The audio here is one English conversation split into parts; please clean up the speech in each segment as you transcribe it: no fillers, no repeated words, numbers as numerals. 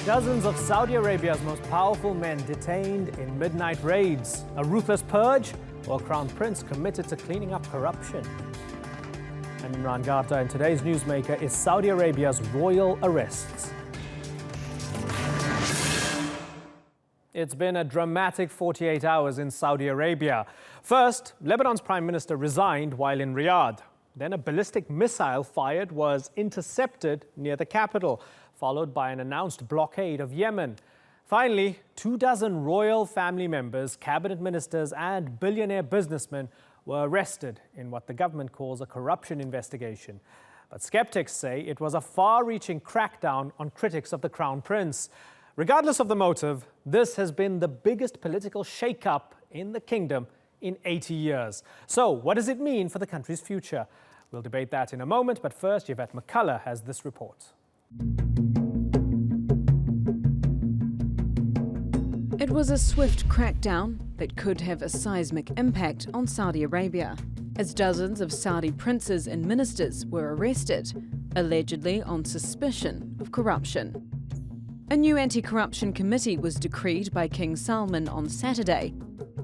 Dozens of Saudi Arabia's most powerful men detained in midnight raids. A ruthless purge or a crown prince committed to cleaning up corruption? And Imran Gupta in today's Newsmaker is Saudi Arabia's royal arrests. It's been a dramatic 48 hours in Saudi Arabia. First, Lebanon's prime minister resigned while in Riyadh. Then a ballistic missile fired was intercepted near the capital, followed by an announced blockade of Yemen. Finally, 24 royal family members, cabinet ministers and billionaire businessmen were arrested in what the government calls a corruption investigation. But skeptics say it was a far-reaching crackdown on critics of the Crown Prince. Regardless of the motive, this has been the biggest political shake-up in the kingdom in 80 years. So what does it mean for the country's future? We'll debate that in a moment, but first, Yvette McCullough has this report. It was a swift crackdown that could have a seismic impact on Saudi Arabia, as dozens of Saudi princes and ministers were arrested, allegedly on suspicion of corruption. A new anti-corruption committee was decreed by King Salman on Saturday.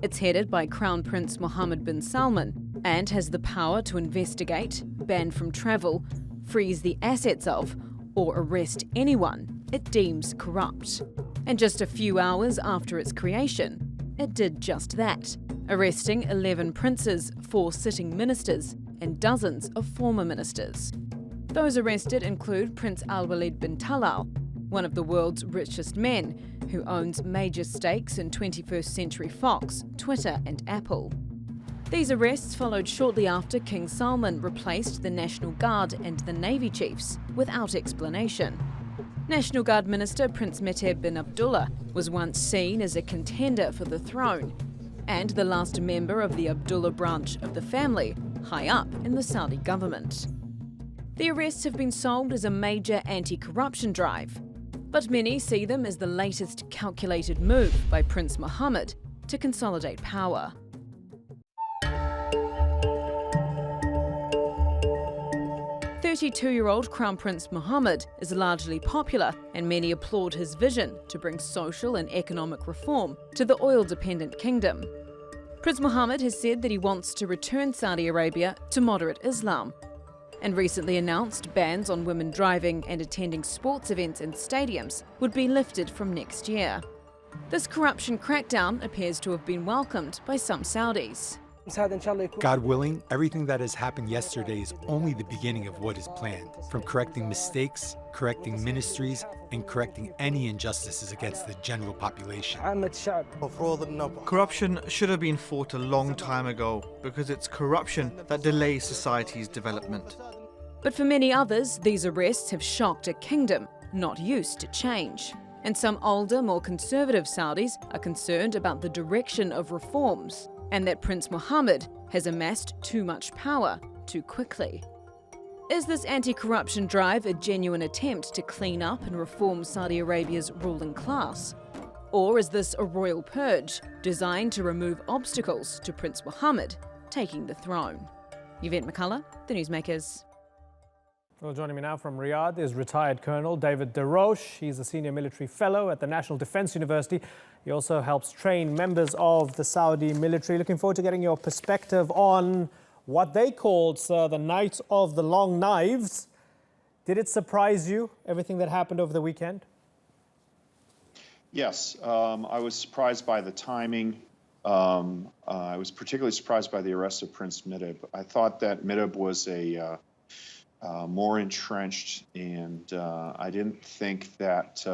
It's headed by Crown Prince Mohammed bin Salman and has the power to investigate, ban from travel, freeze the assets of, or arrest anyone it deems corrupt. And just a few hours after its creation, it did just that, arresting 11 princes, 4 sitting ministers, and dozens of former ministers. Those arrested include Prince Al-Walid bin Talal, one of the world's richest men, who owns major stakes in 21st Century Fox, Twitter, and Apple. These arrests followed shortly after King Salman replaced the National Guard and the Navy chiefs without explanation. National Guard Minister Prince Mehter bin Abdullah was once seen as a contender for the throne and the last member of the Abdullah branch of the family, high up in the Saudi government. The arrests have been sold as a major anti-corruption drive, but many see them as the latest calculated move by Prince Mohammed to consolidate power. 32-year-old Crown Prince Mohammed is largely popular, and many applaud his vision to bring social and economic reform to the oil-dependent kingdom. Prince Mohammed has said that he wants to return Saudi Arabia to moderate Islam, and recently announced bans on women driving and attending sports events in stadiums would be lifted from next year. This corruption crackdown appears to have been welcomed by some Saudis. God willing, everything that has happened yesterday is only the beginning of what is planned, from correcting mistakes, correcting ministries, and correcting any injustices against the general population. Corruption should have been fought a long time ago, because it's corruption that delays society's development. But for many others, these arrests have shocked a kingdom not used to change. And some older, more conservative Saudis are concerned about the direction of reforms, and that Prince Mohammed has amassed too much power too quickly. Is this anti-corruption drive a genuine attempt to clean up and reform Saudi Arabia's ruling class? Or is this a royal purge designed to remove obstacles to Prince Mohammed taking the throne? Yvette McCullough, The Newsmakers. Well, joining me now from Riyadh is retired Colonel David Deroche. He's a senior military fellow at the National Defense University. He also helps train members of the Saudi military. Looking forward to getting your perspective on what they called, sir, the night of the long knives. Did it surprise you, everything that happened over the weekend? Yes, I was surprised by the timing. I was particularly surprised by the arrest of Prince Midab. I thought that Midab was a more entrenched, and I didn't think that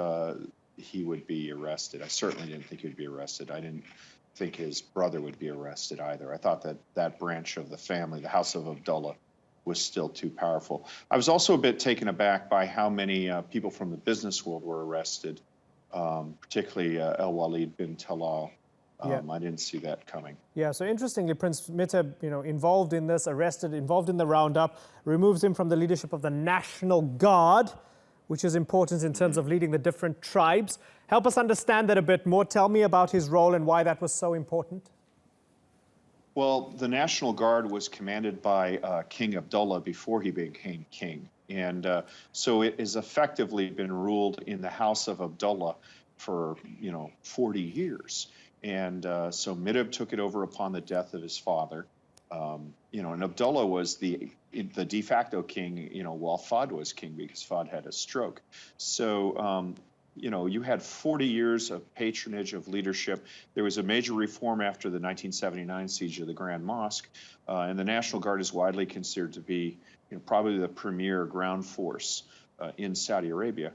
he would be arrested. I certainly didn't think he would be arrested. I didn't think his brother would be arrested either. I thought that that branch of the family, the House of Abdullah, was still too powerful. I was also a bit taken aback by how many people from the business world were arrested, particularly Al-Walid bin Talal. I didn't see that coming. Yeah, so interestingly, Prince Mehter, involved in this, arrested, involved in the roundup, removes him from the leadership of the National Guard, which is important in terms of leading the different tribes. Help us understand that a bit more. Tell me about his role and why that was so important. Well, the National Guard was commanded by King Abdullah before he became king. And so it has effectively been ruled in the house of Abdullah for, 40 years. And so Midab took it over upon the death of his father. And Abdullah was the de facto king, while Fahd was king, because Fahd had a stroke. So, you had 40 years of patronage, of leadership. There was a major reform after the 1979 siege of the Grand Mosque, and the National Guard is widely considered to be probably the premier ground force in Saudi Arabia.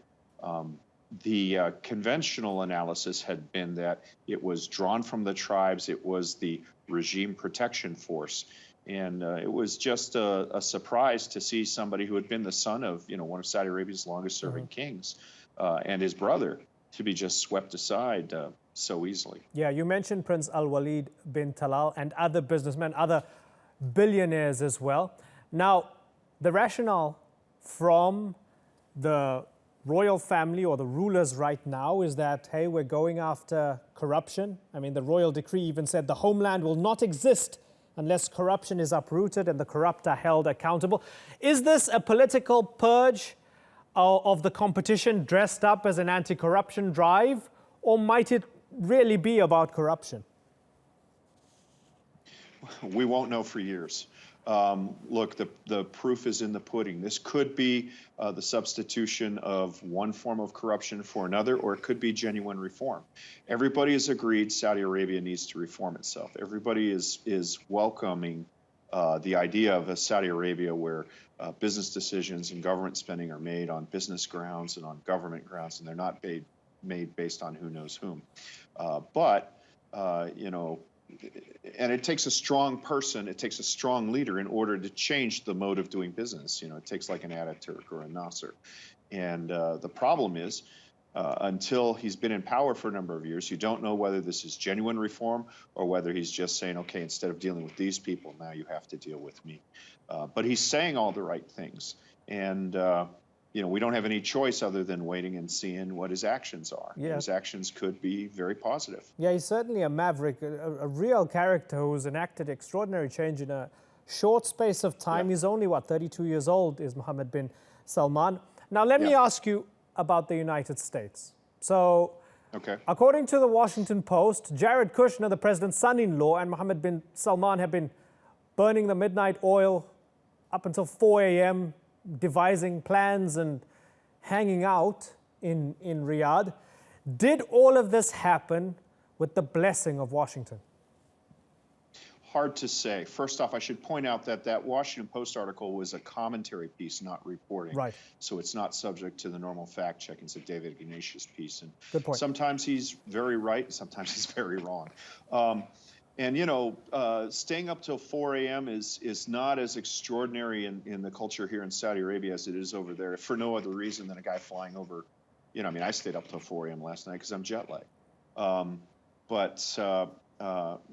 The conventional analysis had been that it was drawn from the tribes. It was the regime protection force. And it was just a surprise to see somebody who had been the son of, one of Saudi Arabia's longest serving kings and his brother to be just swept aside so easily. Yeah, you mentioned Prince Al-Walid bin Talal and other businessmen, other billionaires as well. Now, the rationale from the royal family or the rulers right now is that, hey, we're going after corruption. I mean, the royal decree even said the homeland will not exist unless corruption is uprooted and the corrupt are held accountable. Is this a political purge of the competition dressed up as an anti-corruption drive, or might it really be about corruption? We won't know for years. Look, the proof is in the pudding. This could be the substitution of one form of corruption for another, or it could be genuine reform. Everybody has agreed Saudi Arabia needs to reform itself. Everybody is welcoming the idea of a Saudi Arabia where business decisions and government spending are made on business grounds and on government grounds, and they're not made based on who knows whom. And it takes a strong person, it takes a strong leader in order to change the mode of doing business. It takes like an Ataturk or a Nasser. And the problem is, until he's been in power for a number of years, you don't know whether this is genuine reform or whether he's just saying, okay, instead of dealing with these people, now you have to deal with me. But he's saying all the right things. And we don't have any choice other than waiting and seeing what his actions are. Yeah. His actions could be very positive. Yeah, he's certainly a maverick, a real character who's enacted extraordinary change in a short space of time. Yeah. He's only, 32 years old, is Mohammed bin Salman. Now, let me ask you about the United States. So, according to the Washington Post, Jared Kushner, the president's son-in-law, and Mohammed bin Salman have been burning the midnight oil up until 4 a.m., devising plans and hanging out in Riyadh. Did all of this happen with the blessing of Washington? Hard to say. First off, I should point out that Washington Post article was a commentary piece, not reporting. Right. So it's not subject to the normal fact checking. It's a David Ignatius piece. And good point. Sometimes he's very right, sometimes he's very wrong. Staying up till 4 a.m. is not as extraordinary in the culture here in Saudi Arabia as it is over there, for no other reason than a guy flying over. I stayed up till 4 a.m. last night because I'm jet lagged.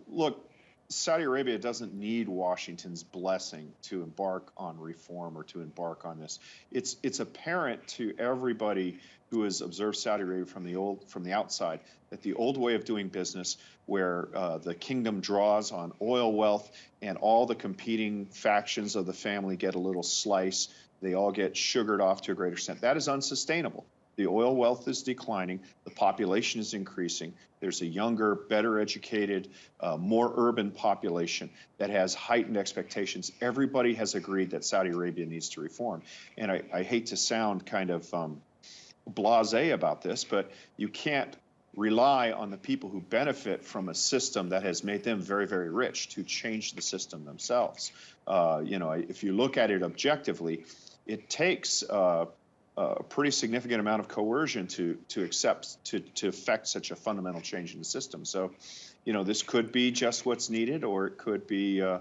Look, Saudi Arabia doesn't need Washington's blessing to embark on reform or to embark on this. It's apparent to everybody who has observed Saudi Arabia from the outside that the old way of doing business, where the kingdom draws on oil wealth and all the competing factions of the family get a little slice, they all get sugared off to a greater extent. That is unsustainable. The oil wealth is declining. The population is increasing. There's a younger, better educated, more urban population that has heightened expectations. Everybody has agreed that Saudi Arabia needs to reform. And I hate to sound kind of blasé about this, but you can't rely on the people who benefit from a system that has made them very, very rich to change the system themselves. If you look at it objectively, it takes a pretty significant amount of coercion to affect such a fundamental change in the system. So, this could be just what's needed, or it could be an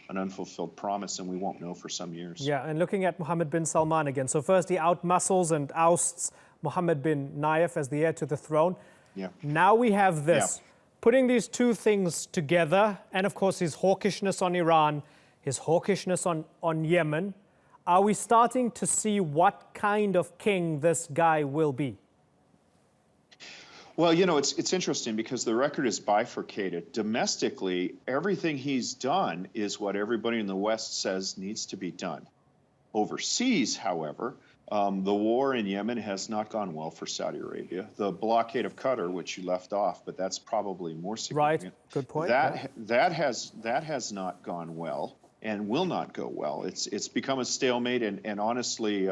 unfulfilled promise, and we won't know for some years. Yeah, and looking at Mohammed bin Salman again. So first he outmuscles and ousts Mohammed bin Nayef as the heir to the throne. Yeah. Now we have this. Yeah. Putting these two things together, and of course his hawkishness on Iran, his hawkishness on Yemen, are we starting to see what kind of king this guy will be? Well, it's interesting because the record is bifurcated. Domestically, everything he's done is what everybody in the West says needs to be done. Overseas, however, the war in Yemen has not gone well for Saudi Arabia. The blockade of Qatar, which you left off, but that's probably more significant. Right. Good point. That has not gone well and will not go well. It's become a stalemate, and honestly,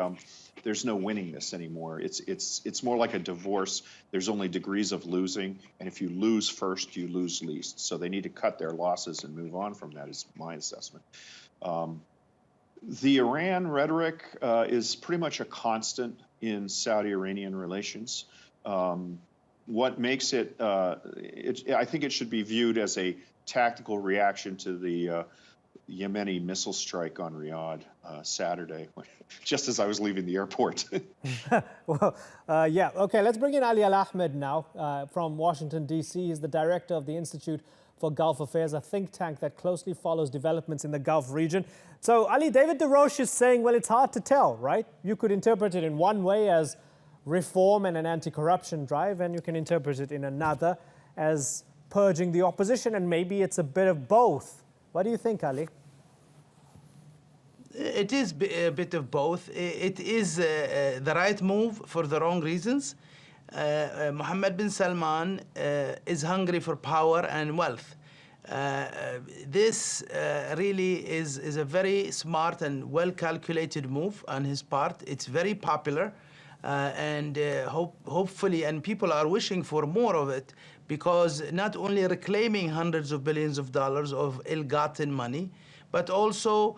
there's no winning this anymore. It's more like a divorce. There's only degrees of losing, and if you lose first, you lose least. So they need to cut their losses and move on from that, is my assessment. The Iran rhetoric is pretty much a constant in Saudi-Iranian relations. What makes it, I think it should be viewed as a tactical reaction to the Yemeni missile strike on Riyadh Saturday, just as I was leaving the airport. Well, yeah. Okay, let's bring in Ali Al-Ahmed now from Washington, D.C. He's the director of the Institute for Gulf Affairs, a think tank that closely follows developments in the Gulf region. So, Ali, David DeRoche is saying, well, it's hard to tell, right? You could interpret it in one way as reform and an anti-corruption drive, and you can interpret it in another as purging the opposition, and maybe it's a bit of both. What do you think, Ali? It is a bit of both. It is the right move for the wrong reasons. Mohammed bin Salman is hungry for power and wealth. This really is a very smart and well-calculated move on his part. It's very popular, and hopefully, and people are wishing for more of it, because not only reclaiming hundreds of billions of dollars of ill-gotten money, but also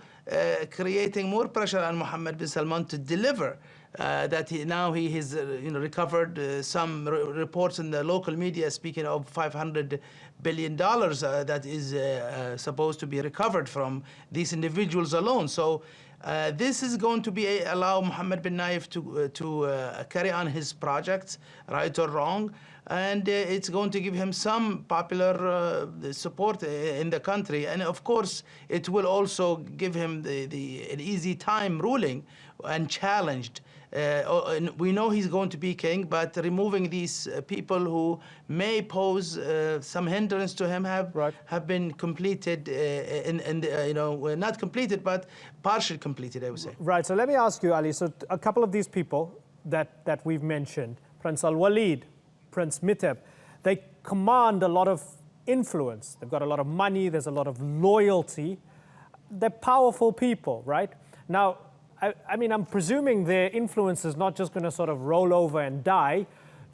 creating more pressure on Mohammed bin Salman to deliver. That he has recovered some reports in the local media speaking of $500 billion that is supposed to be recovered from these individuals alone. So this is going to be allow Mohammed bin Nayef to carry on his projects, right or wrong, and it's going to give him some popular support in the country. And of course, it will also give him an easy time ruling unchallenged. We know he's going to be king, but removing these people who may pose some hindrance to him have been completed, not completed, but partially completed, I would say. Right. So let me ask you, Ali. So a couple of these people that we've mentioned, Prince Al-Walid, Prince Miteb, they command a lot of influence. They've got a lot of money. There's a lot of loyalty. They're powerful people, right? Now, I mean, I'm presuming their influence is not just going to sort of roll over and die.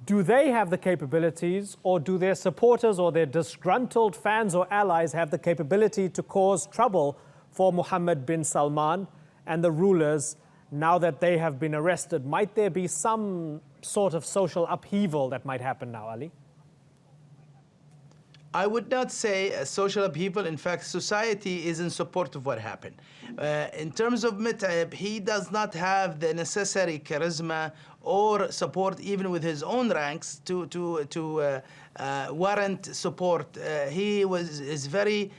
Do they have the capabilities, or do their supporters or their disgruntled fans or allies have the capability to cause trouble for Mohammed bin Salman and the rulers now that they have been arrested? Might there be some sort of social upheaval that might happen now, Ali? I would not say a social upheaval. In fact, society is in support of what happened. In terms of Miteb, he does not have the necessary charisma or support, even with his own ranks, to warrant support. He is very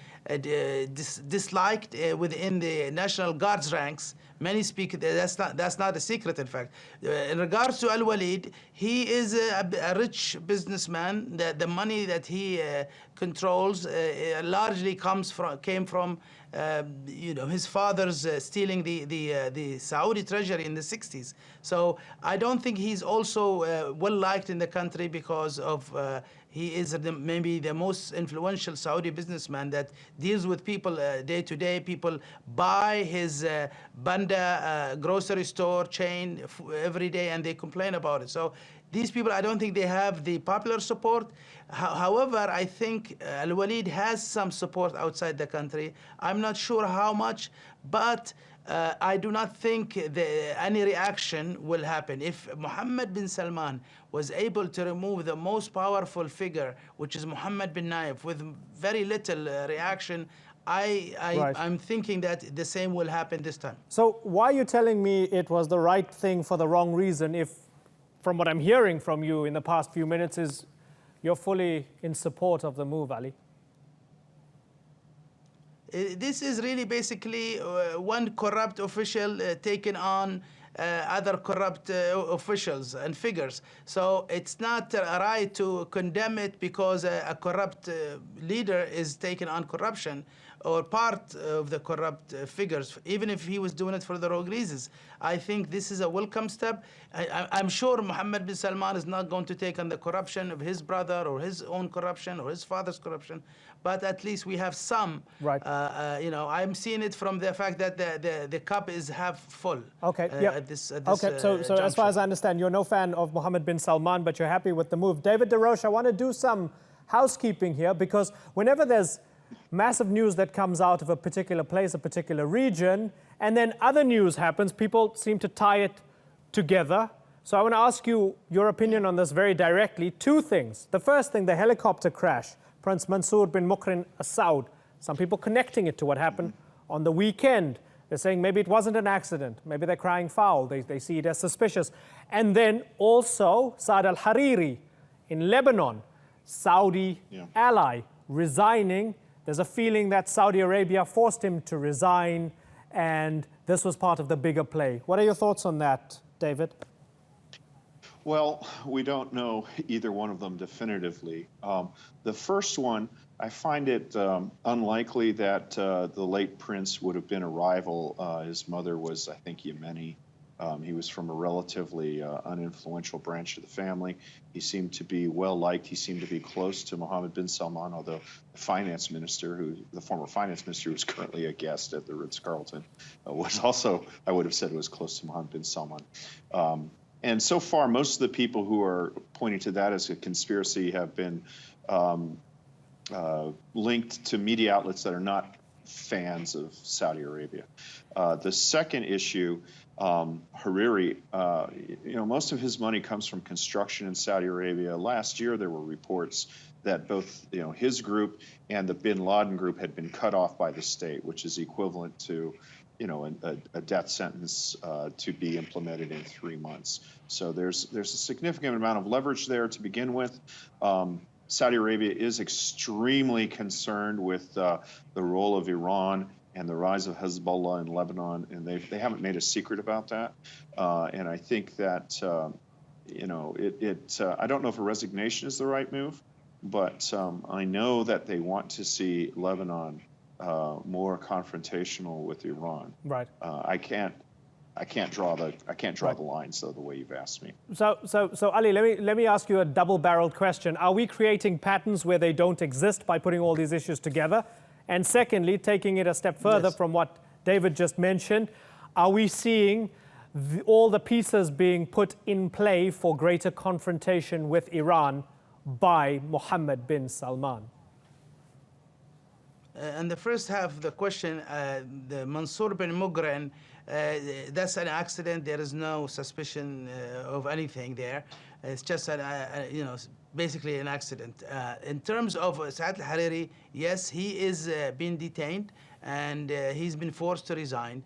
disliked within the National Guard's ranks. Many speak, that's not a secret, in fact. In regards to Al-Walid, he is a rich businessman. The money that he controls largely came from his father's stealing the Saudi treasury in the 60s. So I don't think he's also well liked in the country, because of he is maybe the most influential Saudi businessman that deals with people day to day. People buy his Banda grocery store chain every day, and they complain about it. So these people, I don't think they have the popular support. However, I think Al-Walid has some support outside the country. I'm not sure how much, but I do not think any reaction will happen. If Mohammed bin Salman was able to remove the most powerful figure, which is Mohammed bin Nayef, with very little reaction, I'm thinking that the same will happen this time. So why are you telling me it was the right thing for the wrong reason, if, from what I'm hearing from you in the past few minutes, is you're fully in support of the move, Ali? This is really basically one corrupt official taking on other corrupt officials and figures. So it's not right to condemn it because a corrupt leader is taking on corruption. or part of the corrupt figures, even if he was doing it for the wrong reasons. I think this is a welcome step. I'm sure Mohammed bin Salman is not going to take on the corruption of his brother or his own corruption or his father's corruption, but at least we have some. Right. I'm seeing it from the fact that the cup is half full. Okay. At this Okay. So as far as I understand, you're no fan of Mohammed bin Salman, but you're happy with the move. David DeRoche, I want to do some housekeeping here, because whenever there's massive news that comes out of a particular place, a particular region, and then other news happens, people seem to tie it together. So I want to ask you your opinion on this very directly. Two things. The first thing, the helicopter crash, Prince Mansour bin Mukrin Saud. Some people connecting it to what happened on the weekend. They're saying maybe it wasn't an accident. Maybe they're crying foul. They see it as suspicious. And then also Saad al-Hariri in Lebanon, Saudi ally, resigning. There's a feeling that Saudi Arabia forced him to resign, and this was part of the bigger play. What are your thoughts on that, David? Well, we don't know either one of them definitively. The first one, I find it unlikely that the late prince would have been a rival. His mother was, I think, Yemeni. He was from a relatively uninfluential branch of the family. He seemed to be well-liked. He seemed to be close to Mohammed bin Salman, although the finance minister, the former finance minister who's currently a guest at the Ritz-Carlton, was also, I would have said, was close to Mohammed bin Salman. And so far, most of the people who are pointing to that as a conspiracy have been linked to media outlets that are not fans of Saudi Arabia. The second issue, Hariri, most of his money comes from construction in Saudi Arabia. Last year, there were reports that both, his group and the Bin Laden group had been cut off by the state, which is equivalent to, a death sentence to be implemented in 3 months. So there's a significant amount of leverage there to begin with. Saudi Arabia is extremely concerned with the role of Iran and the rise of Hezbollah in Lebanon, and they haven't made a secret about that. And I think that, I don't know if a resignation is the right move, but I know that they want to see Lebanon more confrontational with Iran. Right. I can't draw the lines though the way you've asked me. So Ali, let me ask you a double-barreled question. Are we creating patterns where they don't exist by putting all these issues together? And secondly, taking it a step further from what David just mentioned, are we seeing all the pieces being put in play for greater confrontation with Iran by Mohammed bin Salman? And the first half of the question, the Mansour bin Mukrin, that's an accident. There is no suspicion of anything there. It's just basically an accident. In terms of Saad al-Hariri, yes, he is being detained, and he's been forced to resign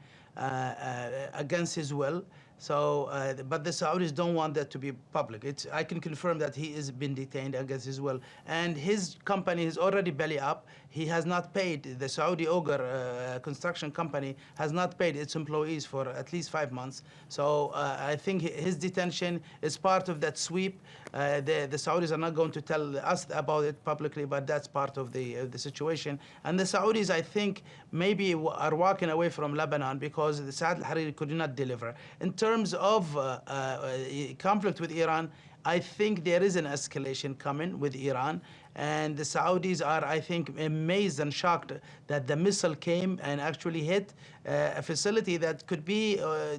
against his will. So, but the Saudis don't want that to be public. I can confirm that he is been detained against his will, and his company is already belly up. He has not paid. The Saudi Ogre construction company has not paid its employees for at least 5 months. So I think his detention is part of that sweep. The Saudis are not going to tell us about it publicly, but that's part of the situation. And the Saudis, I think, maybe are walking away from Lebanon because the Saad al-Hariri could not deliver. In terms of conflict with Iran, I think there is an escalation coming with Iran, and the Saudis are, I think, amazed and shocked that the missile came and actually hit a facility that could be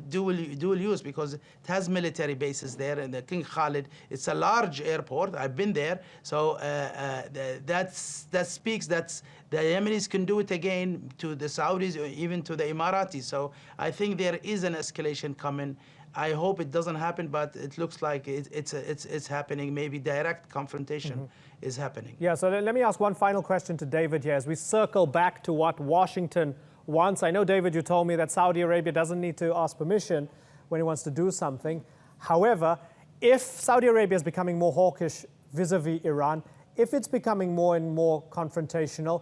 dual use, because it has military bases there, and the King Khalid, it's a large airport. I've been there, so that speaks that the Yemenis can do it again to the Saudis or even to the Emiratis. So I think there is an escalation coming. I hope it doesn't happen, but it looks like it's happening. Maybe direct confrontation is happening. Yeah, so let me ask one final question to David here as we circle back to what Washington wants. I know, David, you told me that Saudi Arabia doesn't need to ask permission when it wants to do something. However, if Saudi Arabia is becoming more hawkish vis-a-vis Iran, if it's becoming more and more confrontational,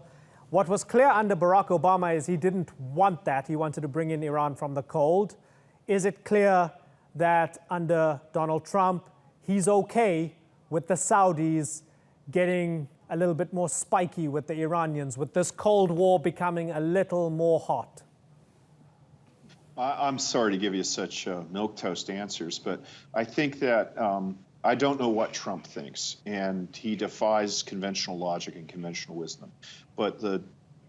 what was clear under Barack Obama is he didn't want that. He wanted to bring in Iran from the cold. Is it clear that under Donald Trump, he's okay with the Saudis getting a little bit more spiky with the Iranians, with this Cold War becoming a little more hot? I'm sorry to give you such milquetoast answers, but I think that I don't know what Trump thinks, and he defies conventional logic and conventional wisdom. But the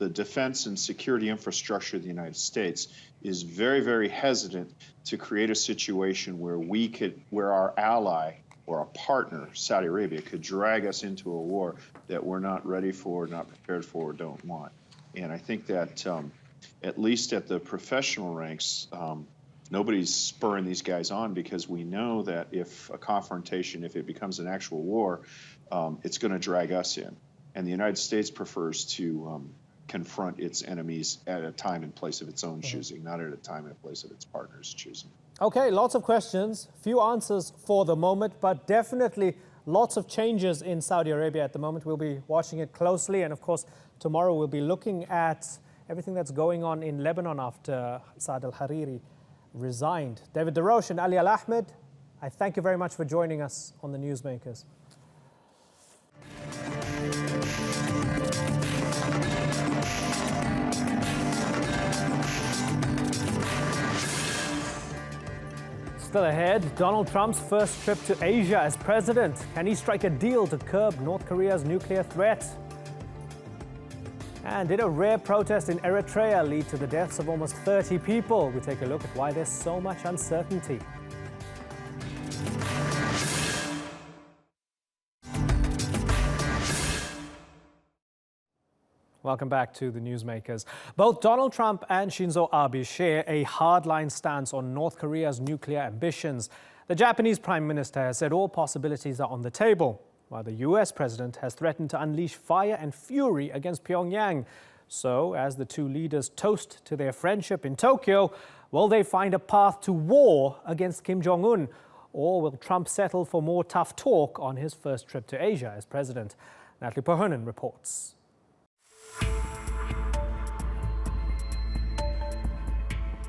defense and security infrastructure of the United States is very, very hesitant to create a situation where our ally or a partner, Saudi Arabia, could drag us into a war that we're not ready for, not prepared for, or don't want. And I think that at least at the professional ranks, nobody's spurring these guys on, because we know that if a confrontation, if it becomes an actual war, it's going to drag us in. And the United States prefers to confront its enemies at a time and place of its own choosing, not at a time and place of its partner's choosing. Okay, lots of questions, few answers for the moment, but definitely lots of changes in Saudi Arabia at the moment. We'll be watching it closely, and of course, tomorrow we'll be looking at everything that's going on in Lebanon after Saad al-Hariri resigned. David DeRoche and Ali Al-Ahmed, I thank you very much for joining us on the Newsmakers. Still ahead, Donald Trump's first trip to Asia as president. Can he strike a deal to curb North Korea's nuclear threat? And did a rare protest in Eritrea lead to the deaths of almost 30 people? We take a look at why there's so much uncertainty. Welcome back to the Newsmakers. Both Donald Trump and Shinzo Abe share a hardline stance on North Korea's nuclear ambitions. The Japanese Prime Minister has said all possibilities are on the table, while the US President has threatened to unleash fire and fury against Pyongyang. So, as the two leaders toast to their friendship in Tokyo, will they find a path to war against Kim Jong-un? Or will Trump settle for more tough talk on his first trip to Asia as president? Natalie Pohonen reports.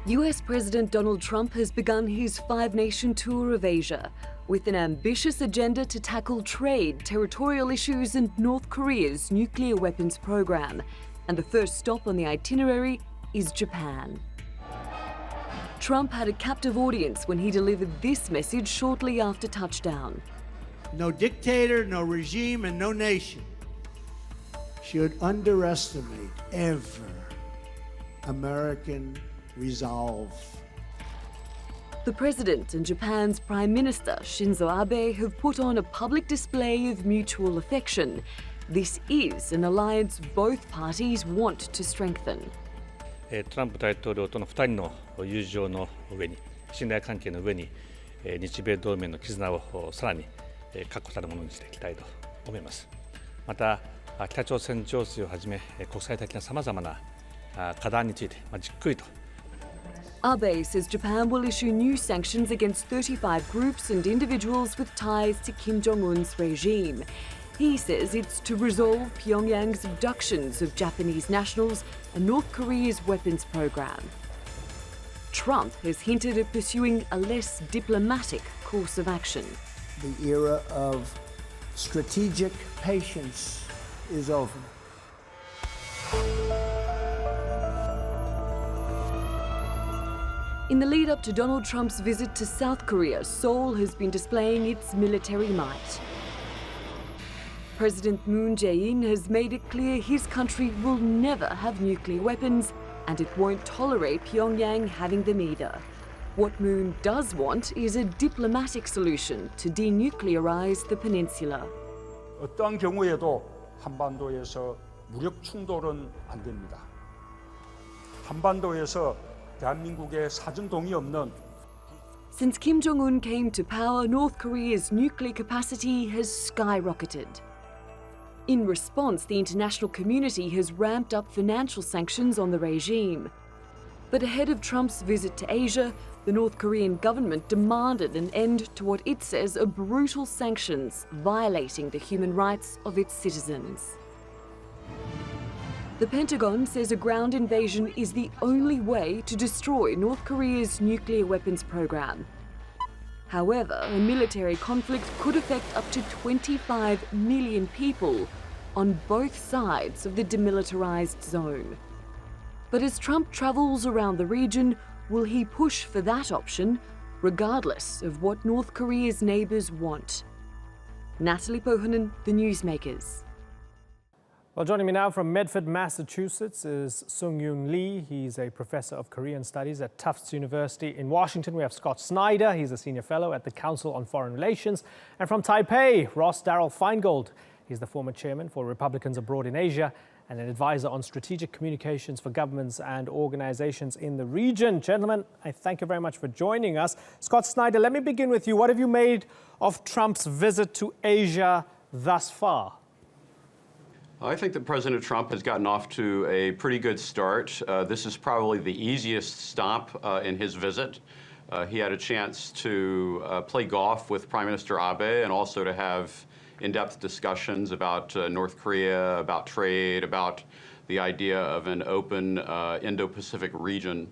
US President Donald Trump has begun his five-nation tour of Asia with an ambitious agenda to tackle trade, territorial issues and North Korea's nuclear weapons program. And the first stop on the itinerary is Japan. Trump had a captive audience when he delivered this message shortly after touchdown. No dictator, no regime, and no nation should underestimate ever American resolve. The President and Japan's Prime Minister Shinzo Abe have put on a public display of mutual affection. This is an alliance both parties want to strengthen. トランプ大統領との2人の友情の上に、信頼関係の上に、日米同盟の絆をさらに確固たるものにしていきたいと思います。また、北朝鮮情勢をはじめ、国際的なさまざまな課題についてじっくりと。Abe says Japan will issue new sanctions against 35 groups and individuals with ties to Kim Jong-un's regime. He says it's to resolve Pyongyang's abductions of Japanese nationals and North Korea's weapons program. Trump has hinted at pursuing a less diplomatic course of action. The era of strategic patience is over. In the lead up to Donald Trump's visit to South Korea, Seoul has been displaying its military might. President Moon Jae-in has made it clear his country will never have nuclear weapons and it won't tolerate Pyongyang having them either. What Moon does want is a diplomatic solution to denuclearize the peninsula. 어떠한 경우에도 한반도에서 무력 충돌은 안 됩니다. 한반도에서 대한민국의 사전 동의 없는 Since Kim Jong-un came to power, North Korea's nuclear capacity has skyrocketed. In response, the international community has ramped up financial sanctions on the regime. But ahead of Trump's visit to Asia, the North Korean government demanded an end to what it says are brutal sanctions violating the human rights of its citizens. The Pentagon says a ground invasion is the only way to destroy North Korea's nuclear weapons program. However, a military conflict could affect up to 25 million people on both sides of the demilitarized zone. But as Trump travels around the region, will he push for that option, regardless of what North Korea's neighbors want? Natalie Pohonen, The Newsmakers. Well, joining me now from Medford, Massachusetts is Sung-Yoon Lee. He's a professor of Korean Studies at Tufts University in Washington. We have Scott Snyder. He's a senior fellow at the Council on Foreign Relations. And from Taipei, Ross Darrell Feingold. He's the former chairman for Republicans Abroad in Asia and an advisor on strategic communications for governments and organizations in the region. Gentlemen, I thank you very much for joining us. Scott Snyder, let me begin with you. What have you made of Trump's visit to Asia thus far? I think that President Trump has gotten off to a pretty good start. This is probably the easiest stop in his visit. He had a chance to play golf with Prime Minister Abe and also to have in-depth discussions about North Korea, about trade, about the idea of an open Indo-Pacific region.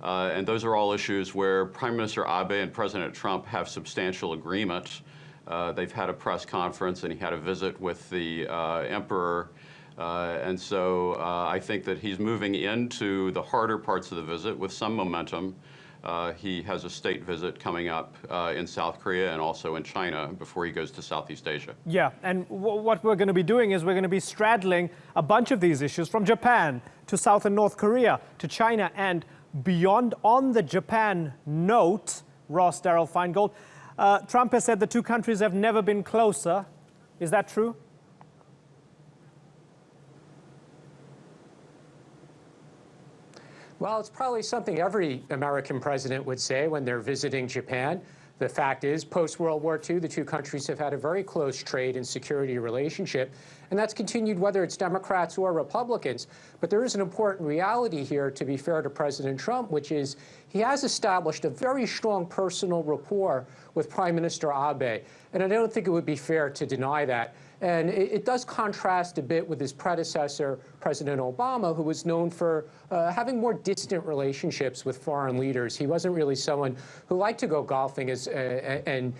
And those are all issues where Prime Minister Abe and President Trump have substantial agreement. They've had a press conference and he had a visit with the emperor. And so I think that he's moving into the harder parts of the visit with some momentum. He has a state visit coming up in South Korea and also in China before he goes to Southeast Asia. Yeah, and what we're going to be doing is we're going to be straddling a bunch of these issues from Japan to South and North Korea to China and beyond. On the Japan note, Ross Darrell Feingold, Trump has said the two countries have never been closer. Is that true? Well, it's probably something every American president would say when they're visiting Japan. The fact is, post-World War II, the two countries have had a very close trade and security relationship, and that's continued whether it's Democrats or Republicans. But there is an important reality here, to be fair to President Trump, which is he has established a very strong personal rapport with Prime Minister Abe, and I don't think it would be fair to deny that. And it does contrast a bit with his predecessor, President Obama, who was known for having more distant relationships with foreign leaders. He wasn't really someone who liked to go golfing and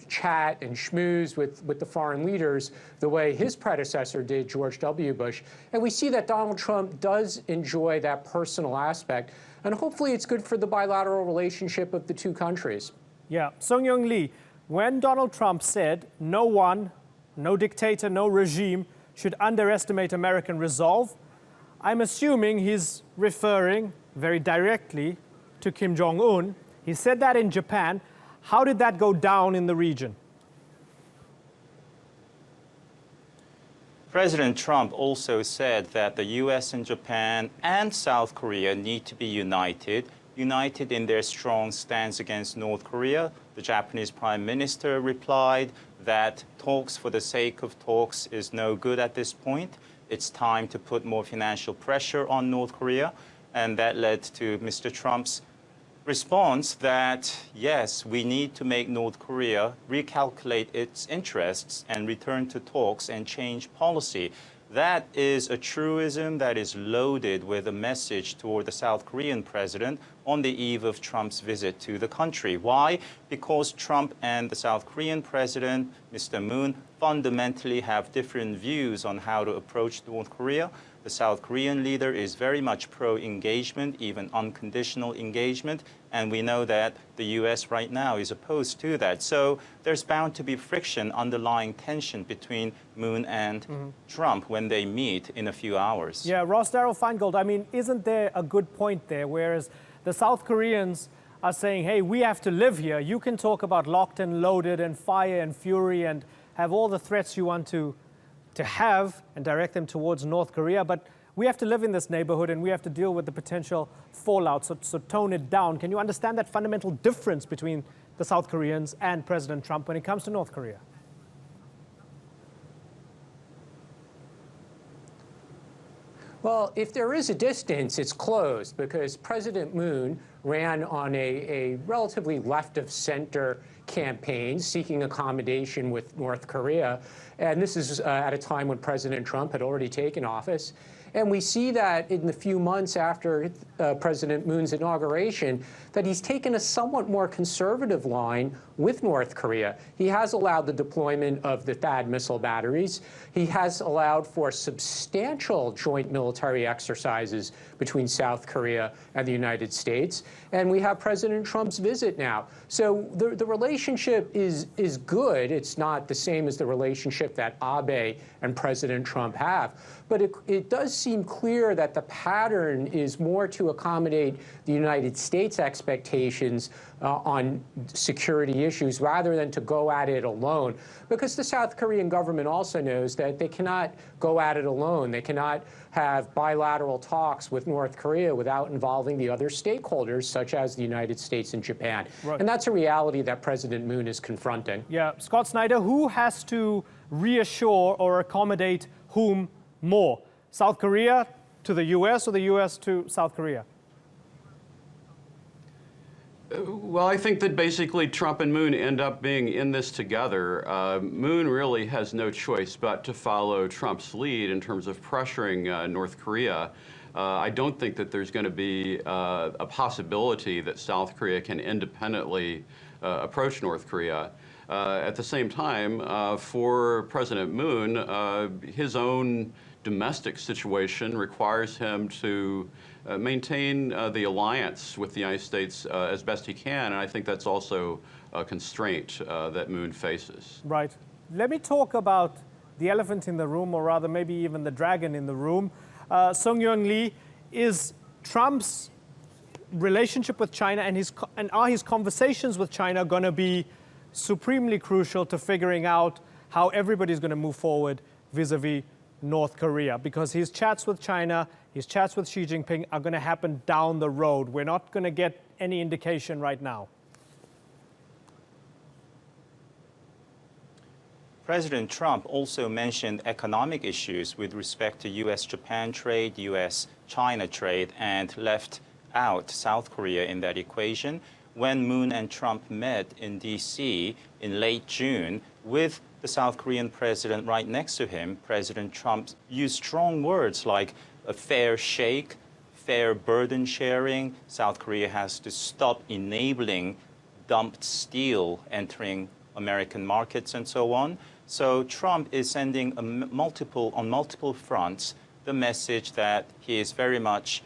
chat and schmooze with the foreign leaders the way his predecessor did, George W. Bush. And we see that Donald Trump does enjoy that personal aspect. And hopefully it's good for the bilateral relationship of the two countries. Yeah. Sung-Yoon Lee, when Donald Trump said no one, no dictator, no regime should underestimate American resolve, I'm assuming he's referring very directly to Kim Jong-un. He said that in Japan. How did that go down in the region? President Trump also said that the U.S. and Japan and South Korea need to be united in their strong stance against North Korea. The Japanese Prime Minister replied that talks for the sake of talks is no good at this point. It's time to put more financial pressure on North Korea. And that led to Mr. Trump's response that, yes, we need to make North Korea recalculate its interests and return to talks and change policy. That is a truism that is loaded with a message toward the South Korean president on the eve of Trump's visit to the country. Why? Because Trump and the South Korean president, Mr. Moon, fundamentally have different views on how to approach North Korea. The South Korean leader is very much pro-engagement, even unconditional engagement, and we know that the U.S. right now is opposed to that. So there's bound to be friction, underlying tension between Moon and Trump when they meet in a few hours. Yeah, Ross Darrell Feingold, I mean, isn't there a good point there, whereas the South Koreans are saying, hey, we have to live here. You can talk about locked and loaded and fire and fury and have all the threats you want to have and direct them towards North Korea, but we have to live in this neighborhood and we have to deal with the potential fallout, so tone it down. Can you understand that fundamental difference between the South Koreans and President Trump when it comes to North Korea? Well, if there is a distance, it's closed because President Moon ran on a relatively left-of-center campaign seeking accommodation with North Korea. And this is at a time when President Trump had already taken office. And we see that in the few months after President Moon's inauguration, that he's taken a somewhat more conservative line with North Korea. He has allowed the deployment of the THAAD missile batteries. He has allowed for substantial joint military exercises between South Korea and the United States. And we have President Trump's visit now. So the relationship is good. It's not the same as the relationship that Abe and President Trump have. But it does seem clear that the pattern is more to accommodate the United States' expectations on security issues rather than to go at it alone. Because the South Korean government also knows that they cannot go at it alone. They cannot have bilateral talks with North Korea without involving the other stakeholders, such as the United States and Japan. Right. And that's a reality that President Moon is confronting. Yeah, Scott Snyder, who has to reassure or accommodate whom more? South Korea to the U.S. or the U.S. to South Korea? Well, I think that basically Trump and Moon end up being in this together. Moon really has no choice but to follow Trump's lead in terms of pressuring North Korea. I don't think that there's going to be a possibility that South Korea can independently approach North Korea. At the same time, for President Moon, his own domestic situation requires him to maintain the alliance with the United States as best he can, and I think that's also a constraint that Moon faces. Right. Let me talk about the elephant in the room, or rather maybe even the dragon in the room. Sung-Yeon Lee, is Trump's relationship with China and are his conversations with China going to be supremely crucial to figuring out how everybody's going to move forward vis-a-vis North Korea? Because his chats with China, his chats with Xi Jinping are going to happen down the road. We're not going to get any indication right now. President Trump also mentioned economic issues with respect to U.S.-Japan trade, U.S.-China trade, and left out South Korea in that equation. When Moon and Trump met in D.C. in late June with the South Korean president right next to him, President Trump used strong words like a fair shake, fair burden sharing. South Korea has to stop enabling dumped steel entering American markets and so on. So Trump is sending on multiple fronts the message that he is very much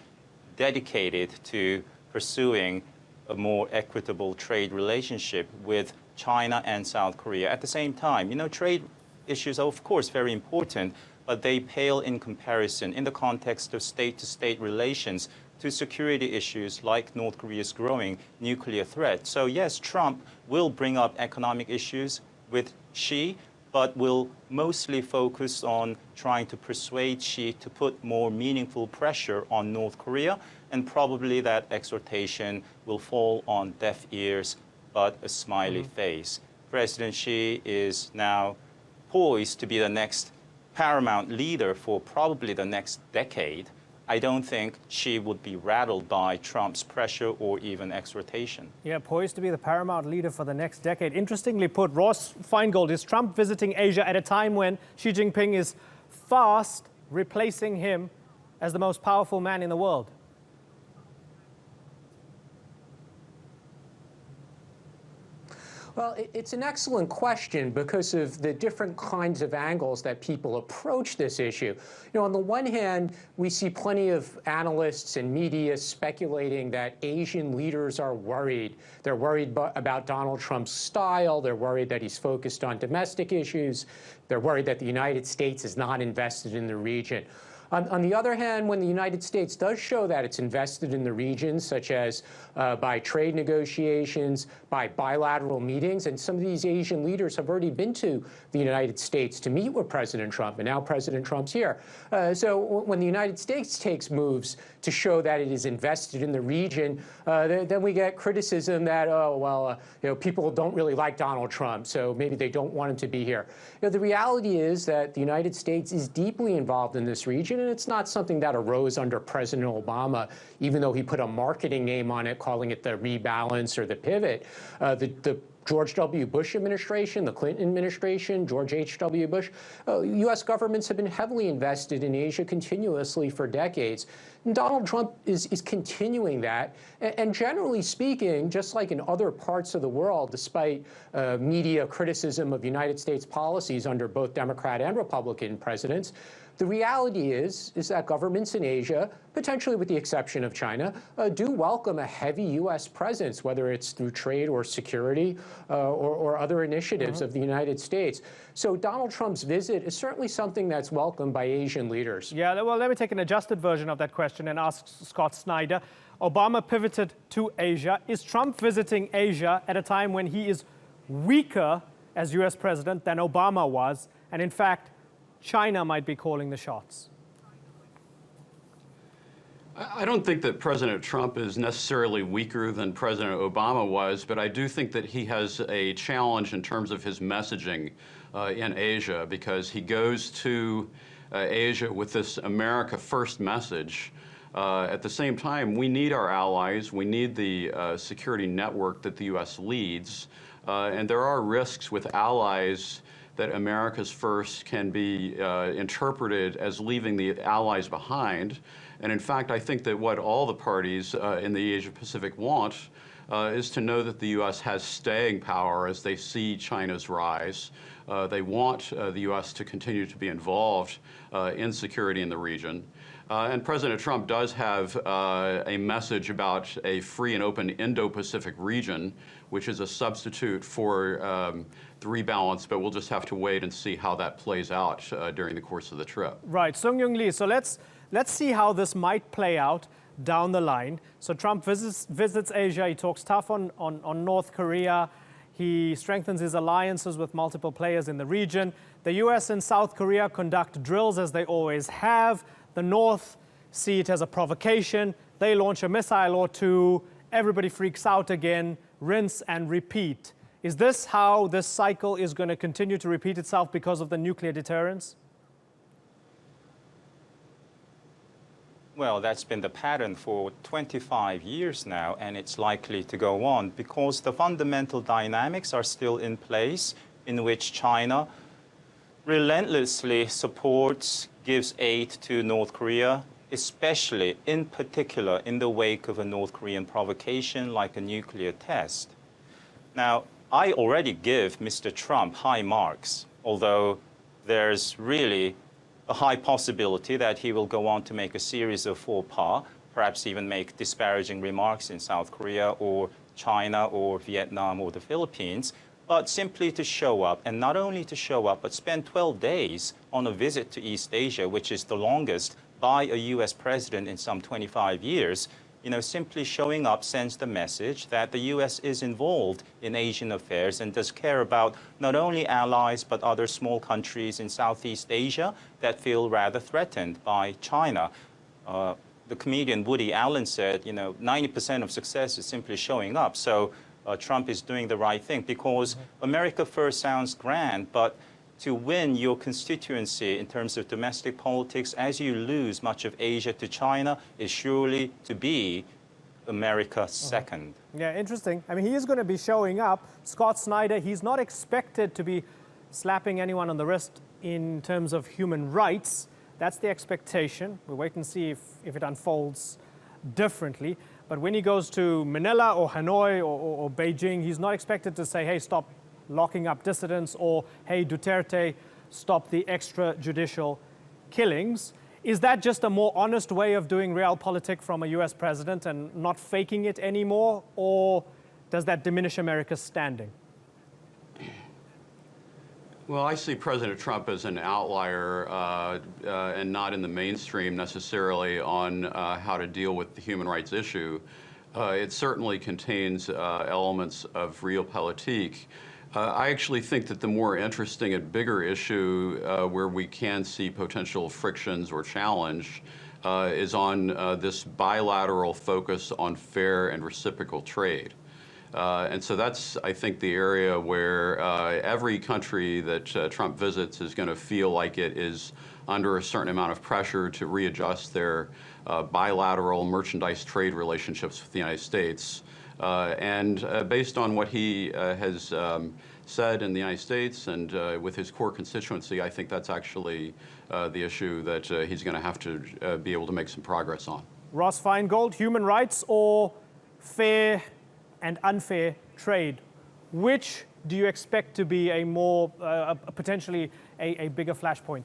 dedicated to pursuing a more equitable trade relationship with China and South Korea. At the same time, trade issues are, of course, very important, but they pale in comparison in the context of state-to-state relations to security issues like North Korea's growing nuclear threat. So yes, Trump will bring up economic issues with Xi, but will mostly focus on trying to persuade Xi to put more meaningful pressure on North Korea, and probably that exhortation will fall on deaf ears but a smiley face. President Xi is now poised to be the next paramount leader for probably the next decade. I don't think Xi would be rattled by Trump's pressure or even exhortation. Yeah, poised to be the paramount leader for the next decade. Interestingly put, Ross Feingold, is Trump visiting Asia at a time when Xi Jinping is fast replacing him as the most powerful man in the world? Well, it's an excellent question because of the different kinds of angles that people approach this issue. On the one hand, we see plenty of analysts and media speculating that Asian leaders are worried. They're worried about Donald Trump's style. They're worried that he's focused on domestic issues. They're worried that the United States is not invested in the region. On the other hand, when the United States does show that it's invested in the region, such as by trade negotiations, by bilateral meetings, and some of these Asian leaders have already been to the United States to meet with President Trump, and now President Trump's here. So when the United States takes moves to show that it is invested in the region, then we get criticism that, people don't really like Donald Trump, so maybe they don't want him to be here. The reality is that the United States is deeply involved in this region, and it's not something that arose under President Obama, even though he put a marketing name on it, calling it the rebalance or the pivot. The George W. Bush administration, the Clinton administration, George H.W. Bush, U.S. governments have been heavily invested in Asia continuously for decades. And Donald Trump is continuing that. And generally speaking, just like in other parts of the world, despite media criticism of United States policies under both Democrat and Republican presidents, the reality is that governments in Asia, potentially with the exception of China, do welcome a heavy U.S. presence, whether it's through trade or security or other initiatives of the United States. So Donald Trump's visit is certainly something that's welcomed by Asian leaders. Yeah, well, let me take an adjusted version of that question and ask Scott Snyder. Obama pivoted to Asia. Is Trump visiting Asia at a time when he is weaker as U.S. president than Obama was? And in fact, China might be calling the shots. I don't think that President Trump is necessarily weaker than President Obama was, but I do think that he has a challenge in terms of his messaging in Asia, because he goes to Asia with this America First message. At the same time, we need our allies. We need the security network that the U.S. leads. And there are risks with allies that America's first can be interpreted as leaving the allies behind. And in fact, I think that what all the parties in the Asia-Pacific want is to know that the U.S. has staying power as they see China's rise. They want the U.S. to continue to be involved in security in the region. And President Trump does have a message about a free and open Indo-Pacific region, which is a substitute for the rebalance, but we'll just have to wait and see how that plays out during the course of the trip. Right, Sung-Young Lee, so let's see how this might play out down the line. So Trump visits Asia, he talks tough on North Korea, he strengthens his alliances with multiple players in the region. The US and South Korea conduct drills as they always have. The North see it as a provocation. They launch a missile or two. Everybody freaks out again. Rinse and repeat. Is this how this cycle is going to continue to repeat itself because of the nuclear deterrence? Well, that's been the pattern for 25 years now, and it's likely to go on because the fundamental dynamics are still in place in which China relentlessly supports, gives aid to North Korea, especially in particular in the wake of a North Korean provocation like a nuclear test. Now, I already give Mr. Trump high marks, although there's really a high possibility that he will go on to make a series of faux pas, perhaps even make disparaging remarks in South Korea or China or Vietnam or the Philippines, but simply to show up, and not only to show up, but spend 12 days on a visit to East Asia, which is the longest by a US president in some 25 years. You know, simply showing up sends the message that the US is involved in Asian affairs and does care about not only allies, but other small countries in Southeast Asia that feel rather threatened by China. The comedian Woody Allen said, you know, 90% of success is simply showing up. So Trump is doing the right thing because America First sounds grand, but to win your constituency in terms of domestic politics as you lose much of Asia to China is surely to be America second. Yeah, interesting. I mean, he is going to be showing up. Scott Snyder, he's not expected to be slapping anyone on the wrist in terms of human rights. That's the expectation. We'll wait and see if it unfolds differently. But when he goes to Manila or Hanoi or Beijing, he's not expected to say, hey, stop locking up dissidents, or hey, Duterte, stop the extrajudicial killings. Is that just a more honest way of doing realpolitik from a US president and not faking it anymore? Or does that diminish America's standing? Well, I see President Trump as an outlier and not in the mainstream necessarily on how to deal with the human rights issue. It certainly contains elements of realpolitik. I actually think that the more interesting and bigger issue where we can see potential frictions or challenge is on this bilateral focus on fair and reciprocal trade. And so that's, I think, the area where every country that Trump visits is going to feel like it is under a certain amount of pressure to readjust their bilateral merchandise trade relationships with the United States. And based on what he has said in the United States and with his core constituency, I think that's actually the issue that he's going to have to be able to make some progress on. Ross Feingold, human rights or fair and unfair trade? Which do you expect to be a more, potentially a bigger flashpoint?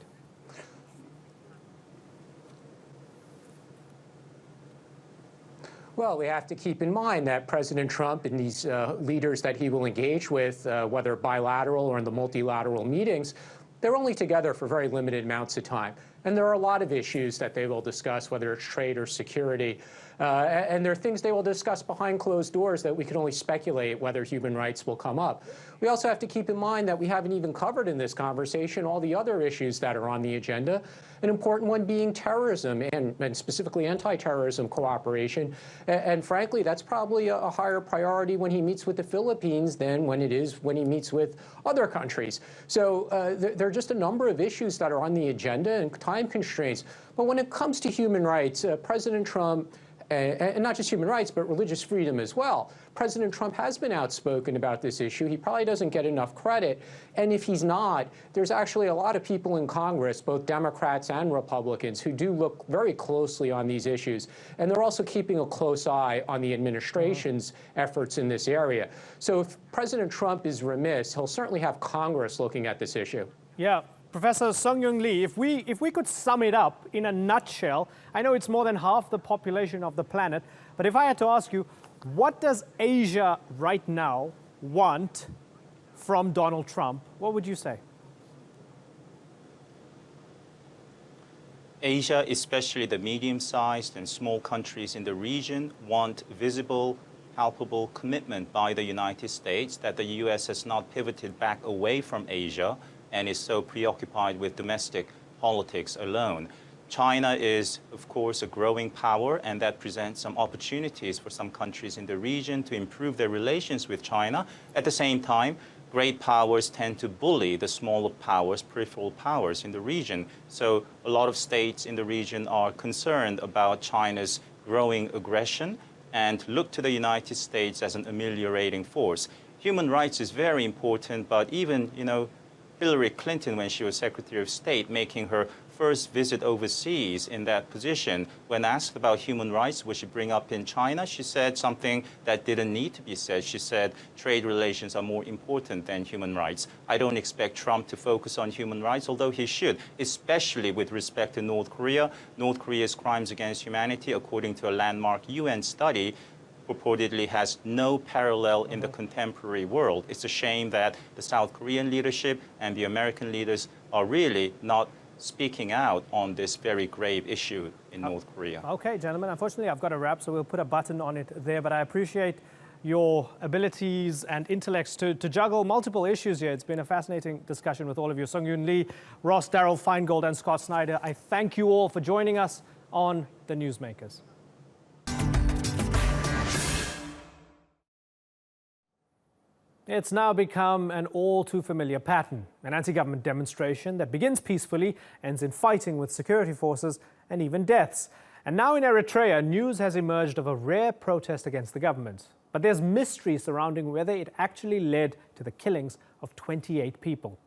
Well, we have to keep in mind that President Trump and these leaders that he will engage with, whether bilateral or in the multilateral meetings, they're only together for very limited amounts of time. And there are a lot of issues that they will discuss, whether it's trade or security. And there are things they will discuss behind closed doors that we can only speculate whether human rights will come up. We also have to keep in mind that we haven't even covered in this conversation all the other issues that are on the agenda, an important one being terrorism and specifically anti-terrorism cooperation. And frankly, that's probably a higher priority when he meets with the Philippines than when it is when he meets with other countries. So there are just a number of issues that are on the agenda and time constraints. But when it comes to human rights, President Trump, and not just human rights, but religious freedom as well. President Trump has been outspoken about this issue. He probably doesn't get enough credit. And if he's not, there's actually a lot of people in Congress, both Democrats and Republicans, who do look very closely on these issues. And they're also keeping a close eye on the administration's efforts in this area. So if President Trump is remiss, he'll certainly have Congress looking at this issue. Yeah. Professor Sung-Young Lee, if we could sum it up in a nutshell, I know it's more than half the population of the planet, but if I had to ask you, what does Asia right now want from Donald Trump? What would you say? Asia, especially the medium-sized and small countries in the region, want visible, palpable commitment by the United States that the U.S. has not pivoted back away from Asia and is so preoccupied with domestic politics alone. China is, of course, a growing power, and that presents some opportunities for some countries in the region to improve their relations with China. At the same time, great powers tend to bully the smaller powers, peripheral powers in the region. So a lot of states in the region are concerned about China's growing aggression and look to the United States as an ameliorating force. Human rights is very important, but even, Hillary Clinton, when she was Secretary of State, making her first visit overseas in that position, when asked about human rights, would she bring up in China, she said something that didn't need to be said. She said trade relations are more important than human rights. I don't expect Trump to focus on human rights, although he should, especially with respect to North Korea. North Korea's crimes against humanity, according to a landmark UN study, purportedly has no parallel in the contemporary world. It's a shame that the South Korean leadership and the American leaders are really not speaking out on this very grave issue in North Korea. Okay, gentlemen, unfortunately I've got to wrap, so we'll put a button on it there, but I appreciate your abilities and intellects to juggle multiple issues here. It's been a fascinating discussion with all of you. Sung-Yoon Lee, Ross Darrell Feingold, and Scott Snyder. I thank you all for joining us on The Newsmakers. It's now become an all too familiar pattern, an anti-government demonstration that begins peacefully, ends in fighting with security forces and even deaths. And now in Eritrea, news has emerged of a rare protest against the government. But there's mystery surrounding whether it actually led to the killings of 28 people.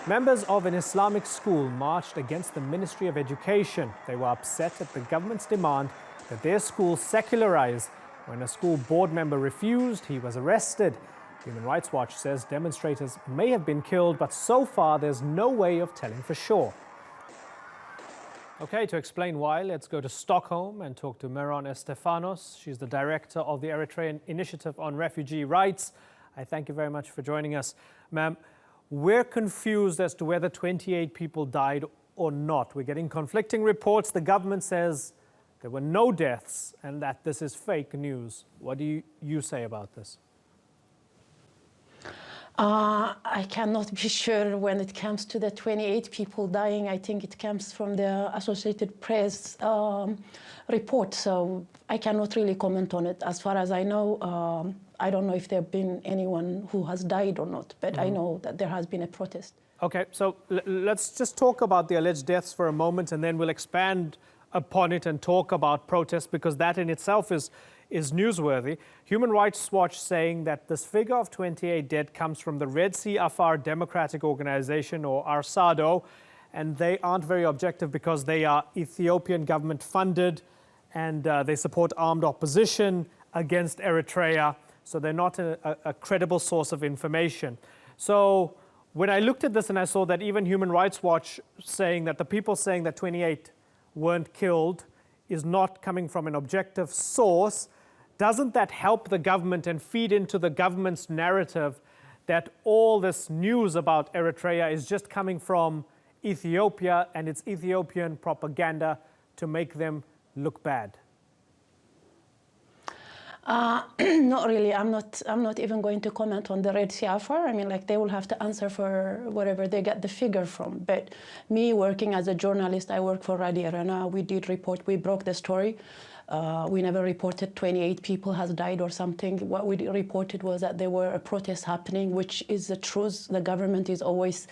Members of an Islamic school marched against the Ministry of Education. They were upset at the government's demand that their school secularize. When a school board member refused, he was arrested. Human Rights Watch says demonstrators may have been killed, but so far there's no way of telling for sure. Okay, to explain why, let's go to Stockholm and talk to Meron Estefanos. She's the director of the Eritrean Initiative on Refugee Rights. I thank you very much for joining us. Ma'am, we're confused as to whether 28 people died or not. We're getting conflicting reports. The government says there were no deaths and that this is fake news. What do you say about this? I cannot be sure when it comes to the 28 people dying. I think it comes from the Associated Press report, so I cannot really comment on it. As far as I know, I don't know if there have been anyone who has died or not, but I know that there has been a protest. Okay, so let's just talk about the alleged deaths for a moment, and then we'll expand upon it and talk about protests, because that in itself is newsworthy. Human Rights Watch saying that this figure of 28 dead comes from the Red Sea Afar Democratic Organization, or ARSADO, and they aren't very objective because they are Ethiopian government funded, and they support armed opposition against Eritrea, so they're not a credible source of information. So when I looked at this and I saw that even Human Rights Watch saying that the people saying that 28 weren't killed is not coming from an objective source, doesn't that help the government and feed into the government's narrative that all this news about Eritrea is just coming from Ethiopia and it's Ethiopian propaganda to make them look bad? Not really. I'm not even going to comment on the Red Sea Afar. I mean, like, they will have to answer for whatever they get the figure from. But me, working as a journalist, I work for Radio Arena. We did report. We broke the story. We never reported 28 people has died or something. What we reported was that there were a protest happening, which is the truth. The government is always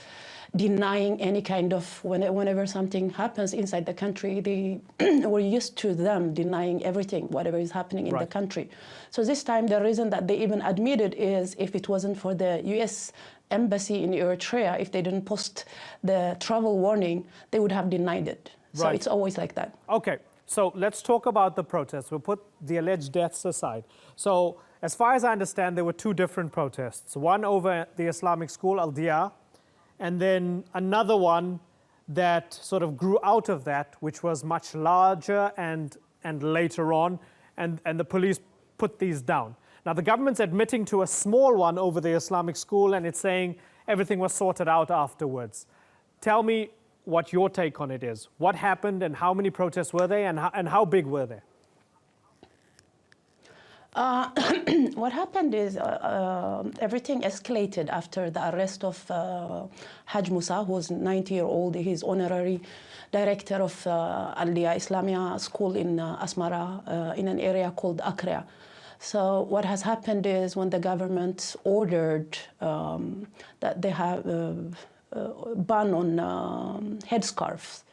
denying any kind of, whenever something happens inside the country, we're used to them denying everything, whatever is happening in the country. So this time, the reason that they even admitted is if it wasn't for the US embassy in Eritrea, if they didn't post the travel warning, they would have denied it. So it's always like that. Okay, so let's talk about the protests. We'll put the alleged deaths aside. So as far as I understand, there were two different protests. One over the Islamic school, Al-Dia, and then another one that sort of grew out of that, which was much larger and later on, and the police put these down. Now, the government's admitting to a small one over the Islamic school, and it's saying everything was sorted out afterwards. Tell me what your take on it is. What happened, and how many protests were they, and how big were they? What happened is everything escalated after the arrest of Haj Musa, who was 90-year-old. He's honorary director of Al-Dia Islamia School in Asmara, in an area called Akrea. So what has happened is when the government ordered that they have a ban on headscarves.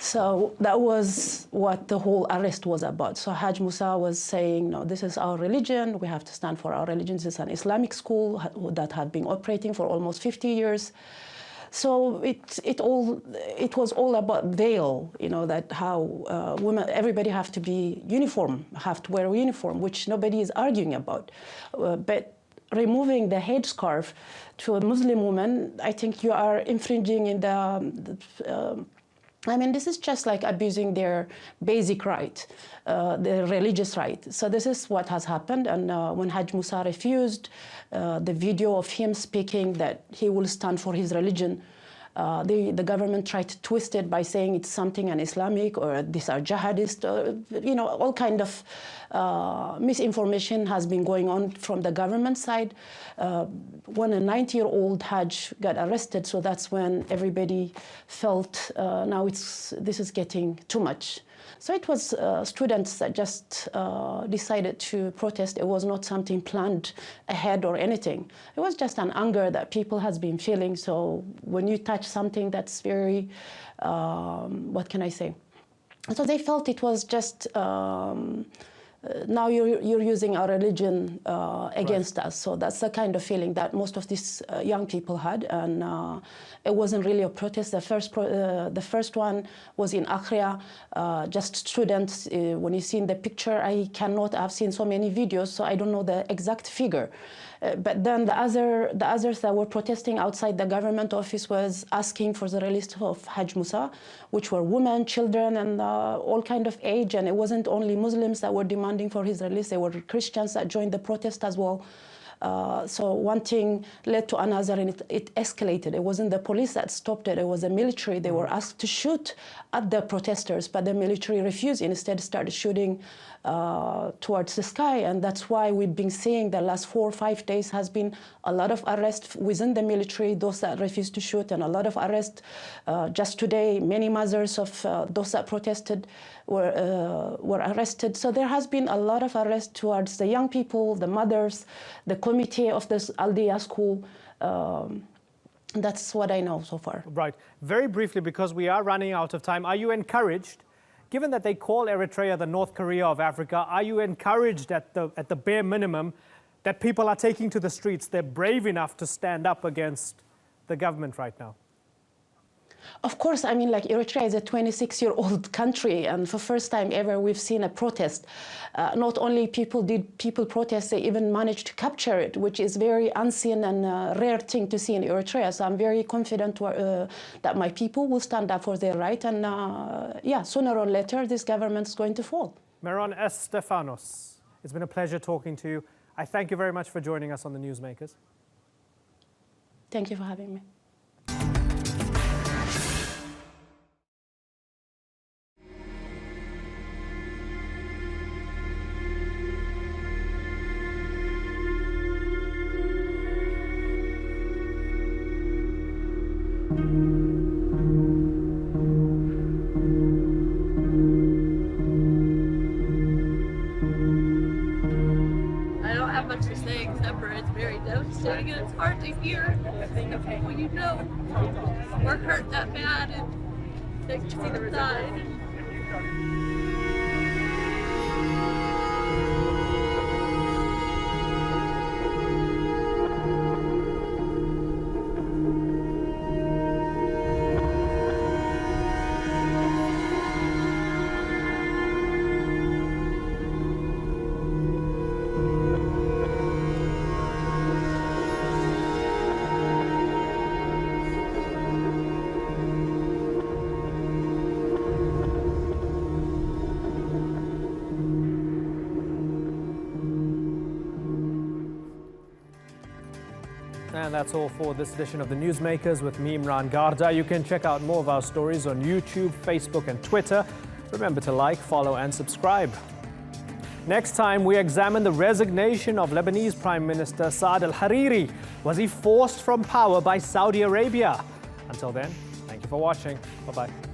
So that was what the whole arrest was about. So Haj Musa was saying, no, this is our religion. We have to stand for our religion. This is an Islamic school that had been operating for almost 50 years. So it was all about veil, you know, that how women, everybody have to be uniform, have to wear a uniform, which nobody is arguing about. But removing the headscarf to a Muslim woman, I think you are infringing in I mean, this is just like abusing their basic right, their religious right. So this is what has happened. And when Haj Musa refused, the video of him speaking that he will stand for his religion, the government tried to twist it by saying it's something un-Islamic or these are jihadists, you know, all kind of misinformation has been going on from the government side. When a 90-year-old Hajj got arrested, so that's when everybody felt now this is getting too much. So it was students that just decided to protest. It was not something planned ahead or anything. It was just an anger that people has been feeling. So when you touch something that's very, what can I say? So they felt it was just, now you're using our religion against us. So that's the kind of feeling that most of these young people had. And it wasn't really a protest. The first one was in Akrea, just students. When you see in the picture, I've seen so many videos, so I don't know the exact figure. But then the others that were protesting outside the government office was asking for the release of Haj Musa, which were women, children, and all kind of age. And it wasn't only Muslims that were demanding for his release. There were Christians that joined the protest as well. So one thing led to another, and it escalated. It wasn't the police that stopped it. It was the military. They were asked to shoot at the protesters, but the military refused. Instead, started shooting towards the sky. And that's why we've been seeing the last 4 or 5 days has been a lot of arrests within the military, those that refused to shoot, and a lot of arrests. Just today, many mothers of those that protested were arrested. So there has been a lot of arrests towards the young people, the mothers, the committee of this Al-Dia school. That's what I know so far. Right. Very briefly, because we are running out of time, are you encouraged Given that they call Eritrea the North Korea of Africa, are you encouraged at the bare minimum that people are taking to the streets? They're brave enough to stand up against the government right now? Of course, I mean, like Eritrea is a 26-year-old country, and for first time ever, we've seen a protest. Not only did people protest, they even managed to capture it, which is very unseen and rare thing to see in Eritrea. So I'm very confident that my people will stand up for their right, and yeah, sooner or later, this government is going to fall. Meron S. Stefanos, it's been a pleasure talking to you. I thank you very much for joining us on the Newsmakers. Thank you for having me. I don't have much to say except for it's very devastating and it's hard to hear when you know we're hurt that bad and that people died. And that's all for this edition of the Newsmakers with me, Imran Garda. You can check out more of our stories on YouTube, Facebook and Twitter. Remember to like, follow and subscribe. Next time, we examine the resignation of Lebanese Prime Minister Saad al-Hariri. Was he forced from power by Saudi Arabia? Until then, thank you for watching. Bye-bye.